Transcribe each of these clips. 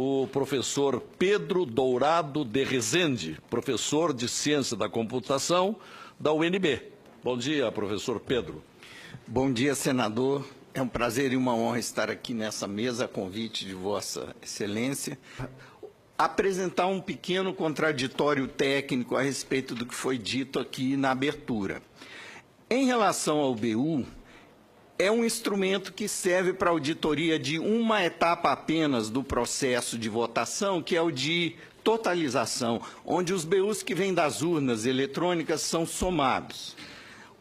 o professor Pedro Dourado de Rezende, professor de Ciência da Computação da UNB. Bom dia, professor Pedro. Bom dia, senador. É um prazer e uma honra estar aqui nessa mesa a convite de Vossa Excelência. Apresentar um pequeno contraditório técnico a respeito do que foi dito aqui na abertura. Em relação ao BU, é um instrumento que serve para auditoria de uma etapa apenas do processo de votação, que é o de totalização, onde os BUs que vêm das urnas eletrônicas são somados.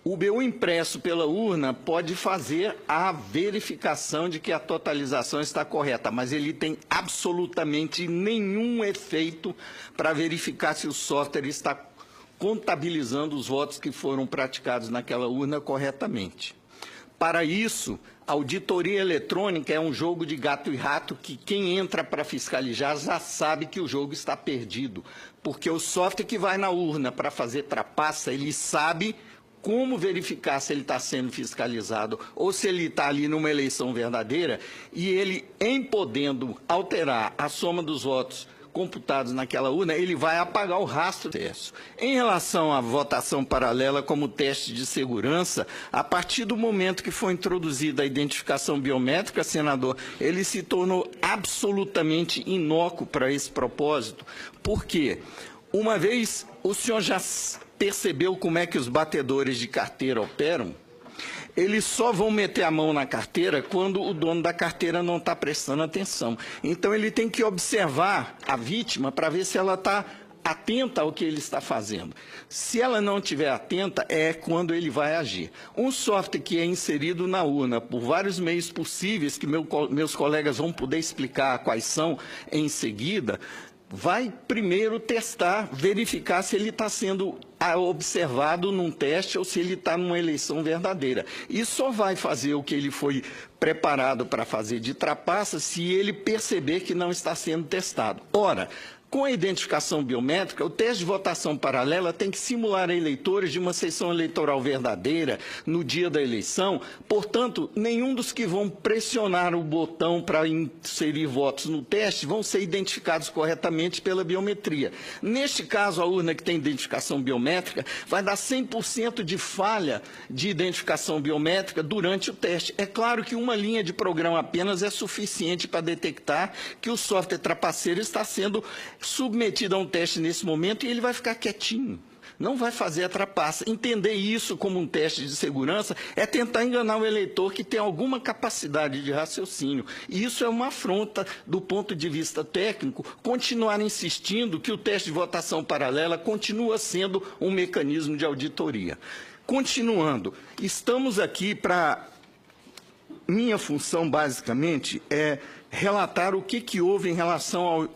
O BU impresso pela urna pode fazer a verificação de que a totalização está correta, mas ele tem absolutamente nenhum efeito para verificar se o software está contabilizando os votos que foram praticados naquela urna corretamente. Para isso, a auditoria eletrônica é um jogo de gato e rato que quem entra para fiscalizar já sabe que o jogo está perdido, porque o software que vai na urna para fazer trapaça, ele sabe como verificar se ele está sendo fiscalizado ou se ele está ali numa eleição verdadeira, e ele, em podendo alterar a soma dos votos computados naquela urna, ele vai apagar o rastro disso. Em relação à votação paralela como teste de segurança, a partir do momento que foi introduzida a identificação biométrica, senador, ele se tornou absolutamente inócuo para esse propósito. Por quê? Uma vez o senhor já percebeu como é que os batedores de carteira operam? Eles só vão meter a mão na carteira quando o dono da carteira não está prestando atenção. Então, ele tem que observar a vítima para ver se ela está atenta ao que ele está fazendo. Se ela não estiver atenta, é quando ele vai agir. Um software que é inserido na urna por vários meios possíveis, que meus colegas vão poder explicar quais são em seguida, vai primeiro testar, verificar se ele está sendo observado num teste ou se ele está numa eleição verdadeira. E só vai fazer o que ele foi preparado para fazer de trapaça se ele perceber que não está sendo testado. Ora, com a identificação biométrica, o teste de votação paralela tem que simular eleitores de uma sessão eleitoral verdadeira no dia da eleição. Portanto, nenhum dos que vão pressionar o botão para inserir votos no teste vão ser identificados corretamente pela biometria. Neste caso, a urna que tem identificação biométrica vai dar 100% de falha de identificação biométrica durante o teste. É claro que uma linha de programa apenas é suficiente para detectar que o software trapaceiro está sendo submetido a um teste nesse momento e ele vai ficar quietinho, não vai fazer a trapaça. Entender isso como um teste de segurança é tentar enganar o eleitor que tem alguma capacidade de raciocínio. E isso é uma afronta do ponto de vista técnico, continuar insistindo que o teste de votação paralela continua sendo um mecanismo de auditoria. Continuando, estamos aqui para... Minha função, basicamente, é relatar o que houve em relação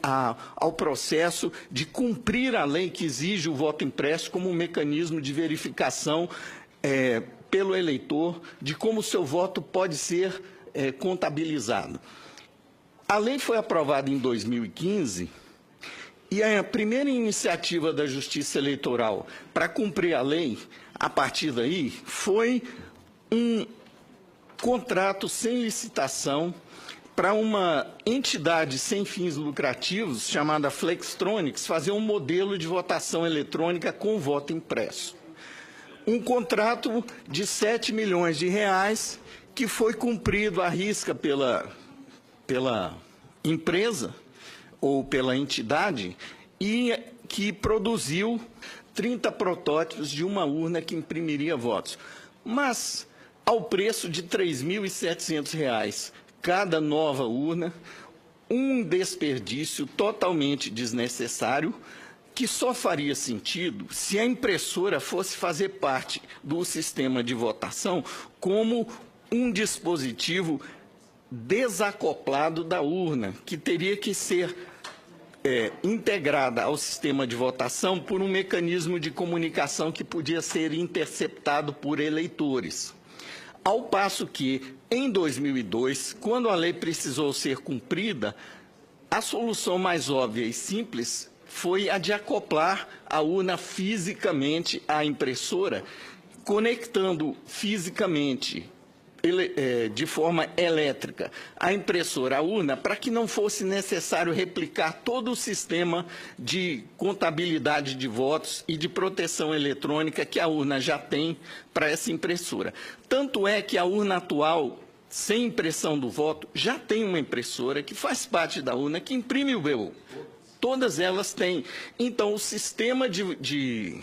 ao processo de cumprir a lei que exige o voto impresso como um mecanismo de verificação pelo eleitor de como o seu voto pode ser contabilizado. A lei foi aprovada em 2015 e a primeira iniciativa da Justiça Eleitoral para cumprir a lei, a partir daí, foi um contrato sem licitação para uma entidade sem fins lucrativos, chamada Flextronics, fazer um modelo de votação eletrônica com voto impresso. Um contrato de 7 milhões de reais que foi cumprido à risca pela empresa ou pela entidade e que produziu 30 protótipos de uma urna que imprimiria votos. Mas ao preço de R$ 3.700 cada nova urna, um desperdício totalmente desnecessário, que só faria sentido se a impressora fosse fazer parte do sistema de votação como um dispositivo desacoplado da urna, que teria que ser integrada ao sistema de votação por um mecanismo de comunicação que podia ser interceptado por eleitores. Ao passo que, em 2002, quando a lei precisou ser cumprida, a solução mais óbvia e simples foi a de acoplar a urna fisicamente à impressora, conectando fisicamente de forma elétrica a impressora, a urna, para que não fosse necessário replicar todo o sistema de contabilidade de votos e de proteção eletrônica que a urna já tem para essa impressora. Tanto é que a urna atual, sem impressão do voto, já tem uma impressora que faz parte da urna, que imprime o BU. Todas elas têm. Então, o sistema de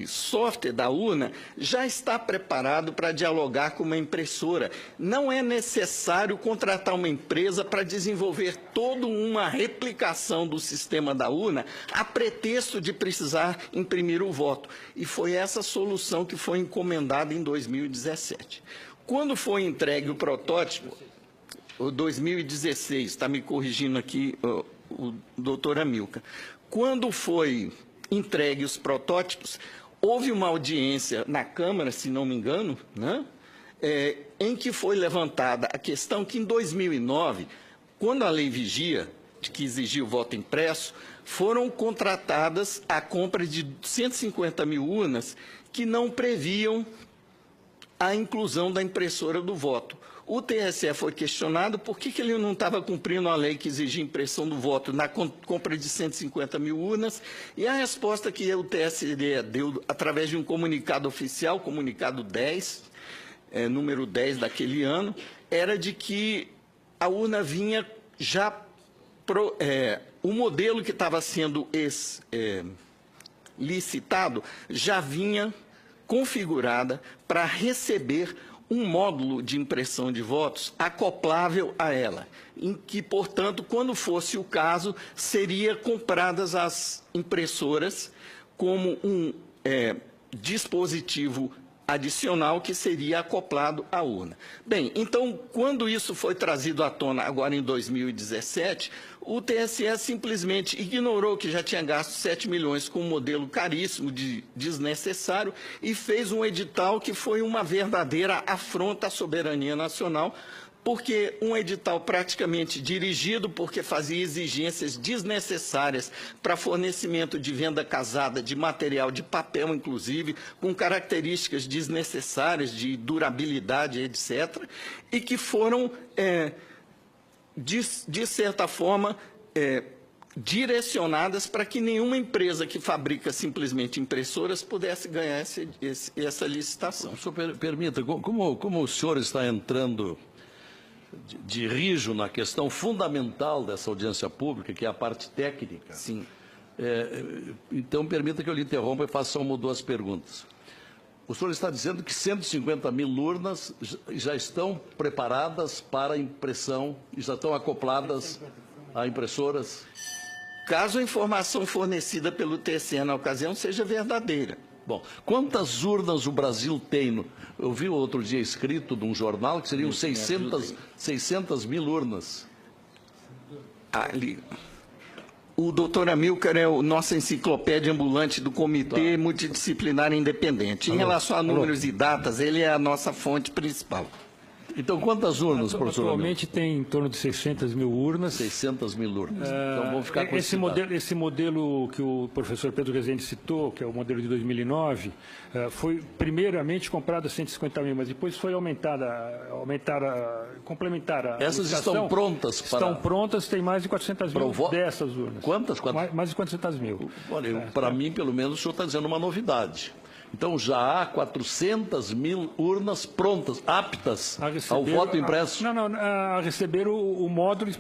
software da urna já está preparado para dialogar com uma impressora. Não é necessário contratar uma empresa para desenvolver toda uma replicação do sistema da urna a pretexto de precisar imprimir o voto. E foi essa solução que foi encomendada em 2017. Quando foi entregue o protótipo, o 2016, está me corrigindo aqui o doutor Amilcar, quando foi entregue os protótipos, houve uma audiência na Câmara, se não me engano, né, em que foi levantada a questão que em 2009, quando a Lei Vigia, que exigia o voto impresso, foram contratadas a compra de 150 mil urnas que não previam a inclusão da impressora do voto. O TSE foi questionado por que ele não estava cumprindo a lei que exigia impressão do voto na compra de 150 mil urnas, e a resposta que o TSE deu através de um comunicado oficial, comunicado 10, número 10 daquele ano, era de que a urna vinha já, o modelo que estava sendo licitado já vinha configurada para receber um módulo de impressão de votos acoplável a ela, em que, portanto, quando fosse o caso, seria compradas as impressoras como um dispositivo adicional que seria acoplado à urna. Bem, então, quando isso foi trazido à tona agora em 2017, o TSE simplesmente ignorou que já tinha gasto 7 milhões com um modelo caríssimo, desnecessário, e fez um edital que foi uma verdadeira afronta à soberania nacional, porque um edital praticamente dirigido, porque fazia exigências desnecessárias para fornecimento de venda casada de material de papel, inclusive, com características desnecessárias de durabilidade, etc., e que foram, de certa forma, direcionadas para que nenhuma empresa que fabrica simplesmente impressoras pudesse ganhar essa licitação. O senhor permita, como o senhor está entrando de rijo na questão fundamental dessa audiência pública, que é a parte técnica. Sim. Então, permita que eu lhe interrompa e faça uma ou duas perguntas. O senhor está dizendo que 150 mil urnas já estão preparadas para impressão, já estão acopladas a impressoras? Caso a informação fornecida pelo TSE na ocasião seja verdadeira. Bom, quantas urnas o Brasil tem? Eu vi outro dia escrito num jornal que seriam 600 mil urnas. Ali. O doutor Amilcar é a nossa enciclopédia ambulante do Comitê Multidisciplinar Independente. Em relação a números e datas, ele é a nossa fonte principal. Então, quantas urnas, professor? Atualmente tem em torno de 600 mil urnas. 600 mil urnas. Então, vamos ficar com esse modelo que o professor Pedro Rezende citou, que é o modelo de 2009, foi primeiramente comprado a 150 mil, mas depois foi complementar a Essas estão prontas para... Estão prontas, tem mais de 400 mil dessas urnas. Quantas? Mais de 400 mil. Olha, para mim, pelo menos, o senhor está dizendo uma novidade. Então, já há 400 mil urnas prontas, aptas ao voto impresso? A receber o módulo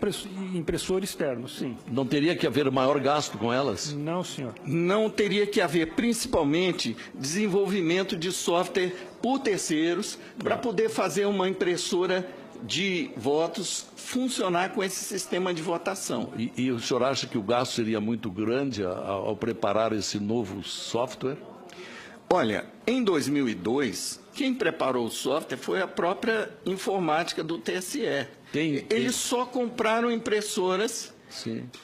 impressor externo, sim. Não teria que haver maior gasto com elas? Não, senhor. Não teria que haver, principalmente, desenvolvimento de software por terceiros para poder fazer uma impressora de votos funcionar com esse sistema de votação. E o senhor acha que o gasto seria muito grande ao preparar esse novo software? Olha, em 2002, quem preparou o software foi a própria informática do TSE. Eles só compraram impressoras,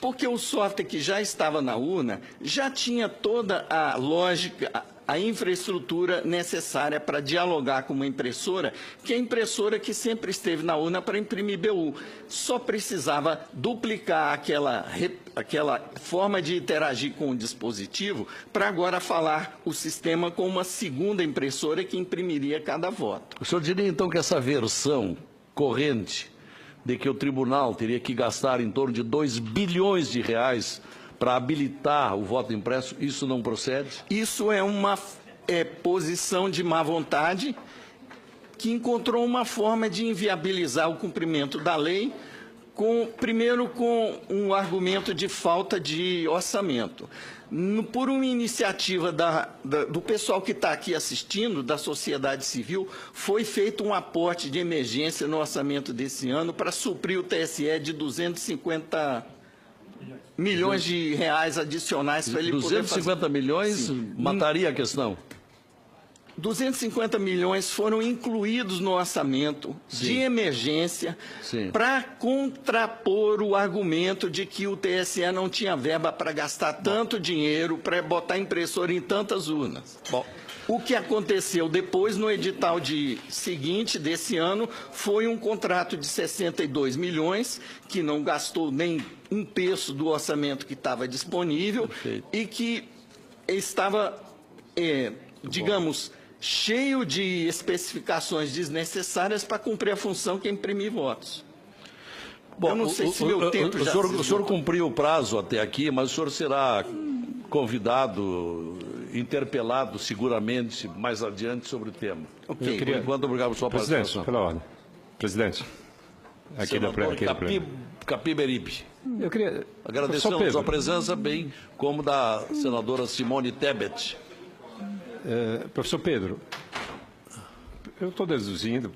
porque o software que já estava na urna já tinha toda a lógica a infraestrutura necessária para dialogar com uma impressora, que é a impressora que sempre esteve na urna para imprimir BU. Só precisava duplicar aquela forma de interagir com o dispositivo para agora falar o sistema com uma segunda impressora que imprimiria cada voto. O senhor diria, então, que essa versão corrente de que o tribunal teria que gastar em torno de 2 bilhões de reais para habilitar o voto impresso, isso não procede? Isso é uma posição de má vontade que encontrou uma forma de inviabilizar o cumprimento da lei, primeiro com um argumento de falta de orçamento. Por uma iniciativa do pessoal que está aqui assistindo, da sociedade civil, foi feito um aporte de emergência no orçamento desse ano para suprir o TSE de 250 milhões de reais adicionais para ele poder fazer. 250 milhões mataria a questão? 250 milhões foram incluídos no orçamento de emergência para contrapor o argumento de que o TSE não tinha verba para gastar tanto dinheiro para botar impressora em tantas urnas. Bom, o que aconteceu depois, no edital seguinte desse ano, foi um contrato de 62 milhões, que não gastou nem um terço do orçamento que estava disponível. Perfeito. E que estava, digamos, cheio de especificações desnecessárias para cumprir a função que é imprimir votos. Bom, eu não sei se meu tempo já... O senhor cumpriu o prazo até aqui, mas o senhor será convidado, interpelado seguramente mais adiante sobre o tema. Ok. Por enquanto, obrigado por sua participação. Pela ordem. Presidente. Aqui da Capiberibe. Eu queria... Agradecemos a sua presença, bem como da senadora Simone Tebet. Professor Pedro, eu estou deduzindo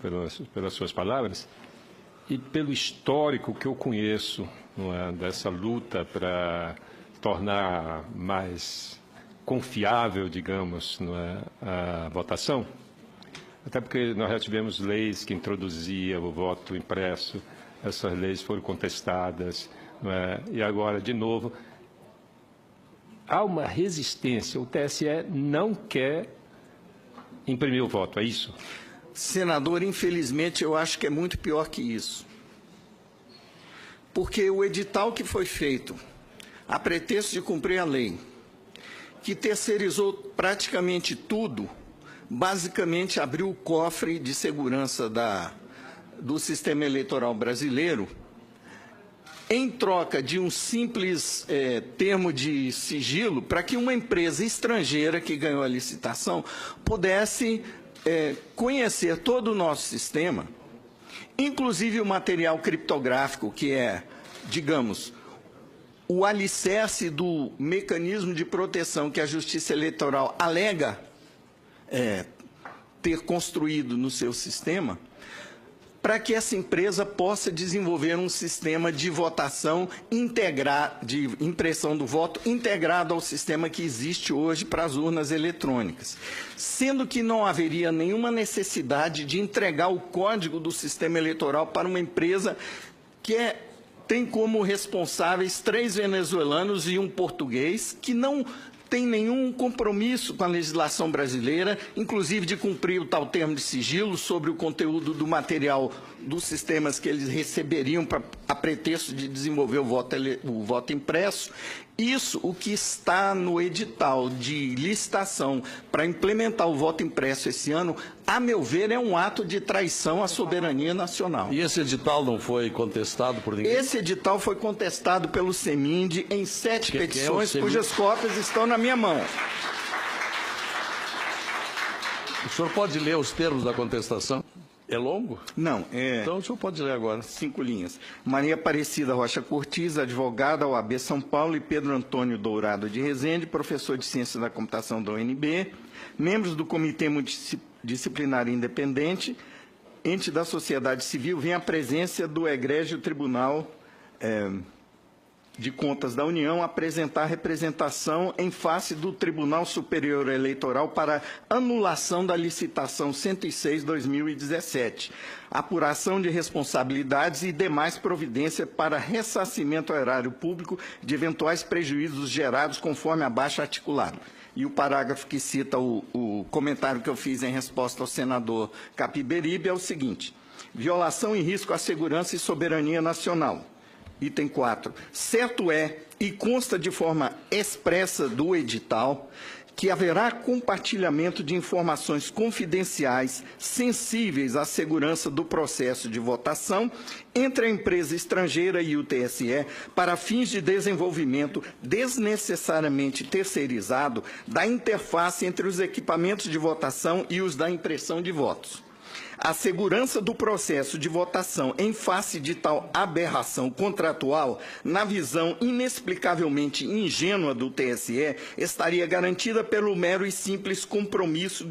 pelas suas palavras e pelo histórico que eu conheço, não é, dessa luta para tornar mais confiável, digamos, não é, a votação, até porque nós já tivemos leis que introduziam o voto impresso, essas leis foram contestadas, não é, e agora, de novo, há uma resistência, o TSE não quer imprimir o voto, é isso? Senador, infelizmente, eu acho que é muito pior que isso. Porque o edital que foi feito, a pretexto de cumprir a lei, que terceirizou praticamente tudo, basicamente abriu o cofre de segurança do sistema eleitoral brasileiro, em troca de um simples termo de sigilo, para que uma empresa estrangeira que ganhou a licitação pudesse conhecer todo o nosso sistema, inclusive o material criptográfico, que é, digamos, o alicerce do mecanismo de proteção que a Justiça Eleitoral alega ter construído no seu sistema, para que essa empresa possa desenvolver um sistema de votação de impressão do voto integrado ao sistema que existe hoje para as urnas eletrônicas. Sendo que não haveria nenhuma necessidade de entregar o código do sistema eleitoral para uma empresa que tem como responsáveis 3 venezuelanos e um português, que não tem nenhum compromisso com a legislação brasileira, inclusive de cumprir o tal termo de sigilo sobre o conteúdo do material dos sistemas que eles receberiam a pretexto de desenvolver o voto impresso. Isso, o que está no edital de licitação para implementar o voto impresso esse ano, a meu ver, é um ato de traição à soberania nacional. E esse edital não foi contestado por ninguém? Esse edital foi contestado pelo CEMIND em 7 petições, cujas cópias estão na minha mão. O senhor pode ler os termos da contestação? É longo? Não. Então o senhor pode ler agora. 5 linhas. Maria Aparecida Rocha Cortiz, advogada, OAB São Paulo, e Pedro Antônio Dourado de Rezende, professor de Ciência da Computação da UNB, membros do Comitê Multidisciplinar Independente, ente da sociedade civil, vem à presença do egrégio Tribunal de Contas da União apresentar representação em face do Tribunal Superior Eleitoral para anulação da licitação 106/2017, apuração de responsabilidades e demais providências para ressarcimento ao erário público de eventuais prejuízos gerados conforme abaixo articulado. E o parágrafo que cita o comentário que eu fiz em resposta ao senador Capiberibe é o seguinte: violação e risco à segurança e soberania nacional. Item 4. Certo é, e consta de forma expressa do edital, que haverá compartilhamento de informações confidenciais sensíveis à segurança do processo de votação entre a empresa estrangeira e o TSE para fins de desenvolvimento desnecessariamente terceirizado da interface entre os equipamentos de votação e os da impressão de votos. A segurança do processo de votação em face de tal aberração contratual, na visão inexplicavelmente ingênua do TSE, estaria garantida pelo mero e simples compromisso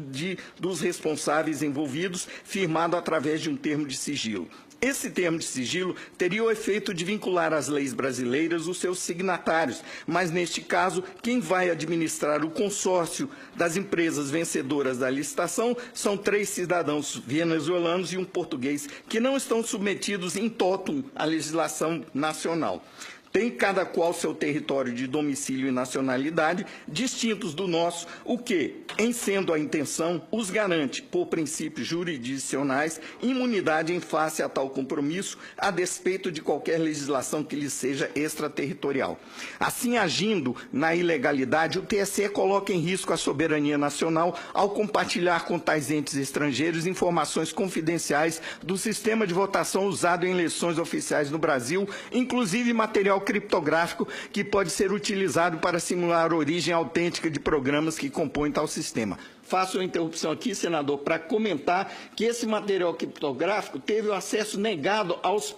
dos responsáveis envolvidos, firmado através de um termo de sigilo. Esse termo de sigilo teria o efeito de vincular às leis brasileiras os seus signatários, mas, neste caso, quem vai administrar o consórcio das empresas vencedoras da licitação são 3 cidadãos venezuelanos e um português, que não estão submetidos in totum à legislação nacional. Tem cada qual seu território de domicílio e nacionalidade distintos do nosso, o que, em sendo a intenção, os garante, por princípios jurisdicionais, imunidade em face a tal compromisso, a despeito de qualquer legislação que lhes seja extraterritorial. Assim, agindo na ilegalidade, o TSE coloca em risco a soberania nacional ao compartilhar com tais entes estrangeiros informações confidenciais do sistema de votação usado em eleições oficiais no Brasil, inclusive material criptográfico que pode ser utilizado para simular a origem autêntica de programas que compõem tal sistema. Faço uma interrupção aqui, senador, para comentar que esse material criptográfico teve o acesso negado aos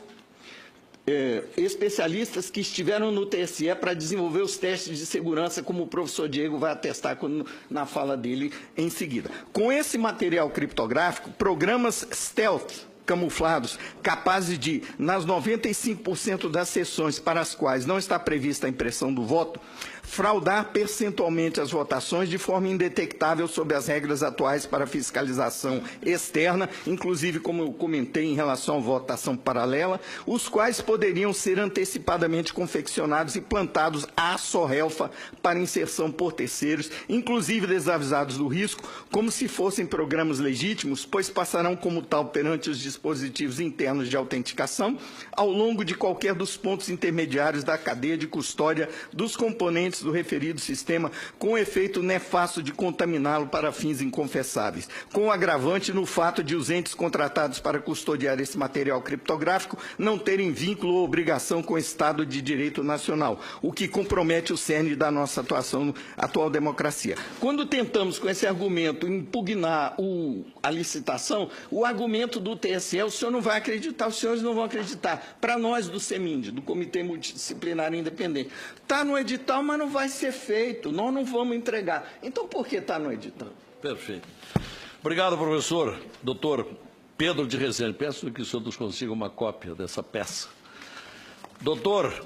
especialistas que estiveram no TSE para desenvolver os testes de segurança, como o professor Diego vai atestar na fala dele em seguida. Com esse material criptográfico, programas stealth, camuflados, capazes de, nas 95% das sessões para as quais não está prevista a impressão do voto, fraudar percentualmente as votações de forma indetectável sob as regras atuais para fiscalização externa, inclusive, como eu comentei, em relação à votação paralela, os quais poderiam ser antecipadamente confeccionados e plantados à sorrelfa para inserção por terceiros, inclusive desavisados do risco, como se fossem programas legítimos, pois passarão como tal perante os dispositivos internos de autenticação ao longo de qualquer dos pontos intermediários da cadeia de custódia dos componentes do referido sistema, com efeito nefasto de contaminá-lo para fins inconfessáveis, com o agravante no fato de os entes contratados para custodiar esse material criptográfico não terem vínculo ou obrigação com o Estado de Direito Nacional, o que compromete o cerne da nossa atual democracia. Quando tentamos, com esse argumento, impugnar a licitação, o argumento do TSE, o senhor não vai acreditar, os senhores não vão acreditar. Para nós do CEMIND, do Comitê Multidisciplinar Independente, está no edital, mas não vai ser feito, nós não vamos entregar. Então, por que está no edital? Perfeito. Obrigado, professor. Doutor Pedro de Rezende, peço que o senhor nos consiga uma cópia dessa peça. Doutor